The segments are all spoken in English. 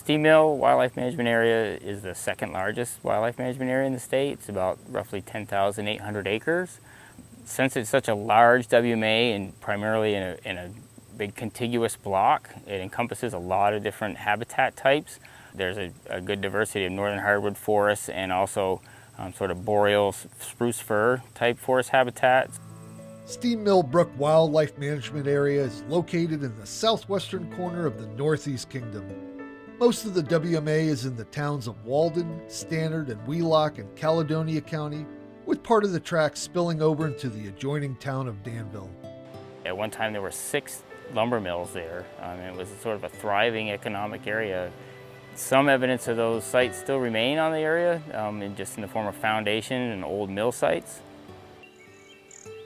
Steam Mill Wildlife Management Area is the second largest wildlife management area in the state. It's about roughly 10,800 acres. Since it's such a large WMA and primarily in a big contiguous block, it encompasses a lot of different habitat types. There's a good diversity of northern hardwood forests and also sort of boreal spruce fir type forest habitats. Steam Mill Brook Wildlife Management Area is located in the southwestern corner of the Northeast Kingdom. Most of the WMA is in the towns of Walden, Stannard, and Wheelock in Caledonia County, with part of the tract spilling over into the adjoining town of Danville. At one time there were 6 lumber mills there. It was sort of a thriving economic area. Some evidence of those sites still remain on the area, just in the form of foundation and old mill sites.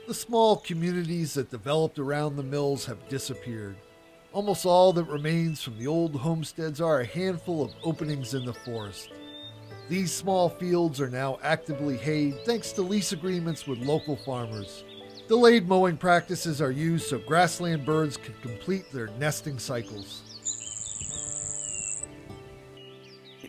The small communities that developed around the mills have disappeared. Almost all that remains from the old homesteads are a handful of openings in the forest. These small fields are now actively hayed thanks to lease agreements with local farmers. Delayed mowing practices are used so grassland birds can complete their nesting cycles.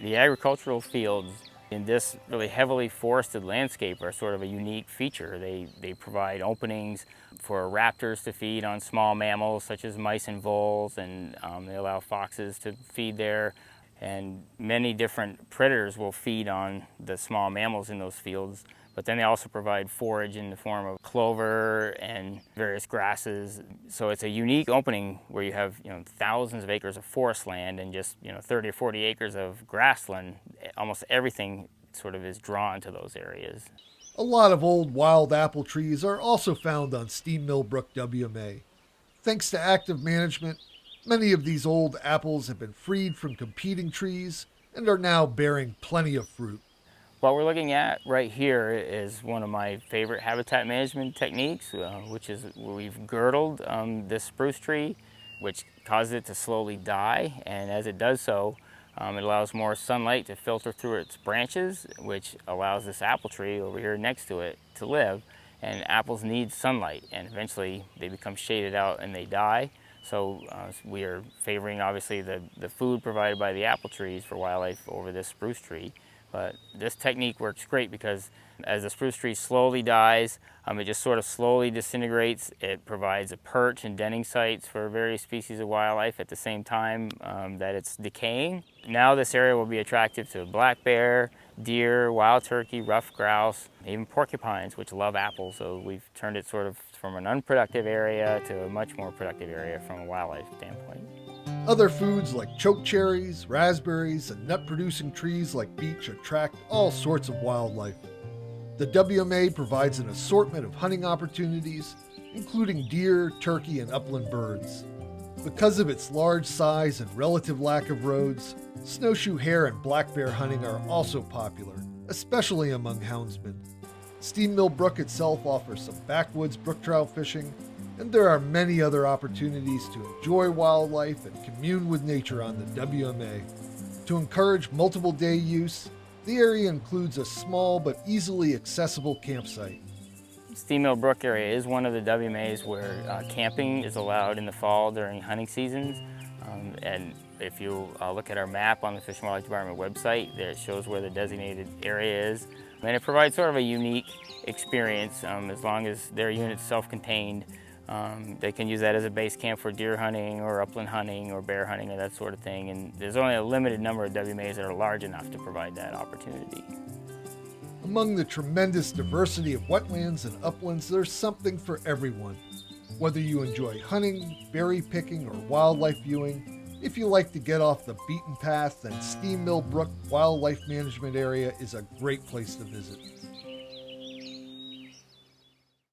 The agricultural fields in this really heavily forested landscape are sort of a unique feature. They provide openings for raptors to feed on small mammals such as mice and voles, and they allow foxes to feed there. And many different predators will feed on the small mammals in those fields, but then they also provide forage in the form of clover and various grasses. So it's a unique opening where you have thousands of acres of forest land and just 30 or 40 acres of grassland. Almost everything sort of is drawn to those areas. A lot of old wild apple trees are also found on Steam Mill Brook WMA. Thanks to active management, many of these old apples have been freed from competing trees and are now bearing plenty of fruit. What we're looking at right here is one of my favorite habitat management techniques, which is where we've girdled this spruce tree, which causes it to slowly die. And as it does so, it allows more sunlight to filter through its branches, which allows this apple tree over here next to it to live. And apples need sunlight, and eventually they become shaded out and they die. So we are favoring, obviously, the food provided by the apple trees for wildlife over this spruce tree. But this technique works great because as the spruce tree slowly dies, it just sort of slowly disintegrates. It provides a perch and denning sites for various species of wildlife at the same time that it's decaying. Now this area will be attractive to black bear, deer, wild turkey, ruffed grouse, even porcupines, which love apples. So we've turned it sort of from an unproductive area to a much more productive area from a wildlife standpoint. Other foods like chokecherries, raspberries, and nut-producing trees like beech attract all sorts of wildlife. The WMA provides an assortment of hunting opportunities, including deer, turkey, and upland birds. Because of its large size and relative lack of roads, snowshoe hare and black bear hunting are also popular, especially among houndsmen. Steam Mill Brook itself offers some backwoods brook trout fishing, and there are many other opportunities to enjoy wildlife and commune with nature on the WMA. To encourage multiple day use, the area includes a small but easily accessible campsite. Steam Mill Brook area is one of the WMAs where camping is allowed in the fall during hunting seasons. And if you look at our map on the Fish and Wildlife Department website, there it shows where the designated area is. And it provides sort of a unique experience as long as their unit's self-contained. They can use that as a base camp for deer hunting or upland hunting or bear hunting or that sort of thing. And there's only a limited number of WMAs that are large enough to provide that opportunity. Among the tremendous diversity of wetlands and uplands, there's something for everyone. Whether you enjoy hunting, berry picking, or wildlife viewing, if you like to get off the beaten path, then Steam Mill Brook Wildlife Management Area is a great place to visit.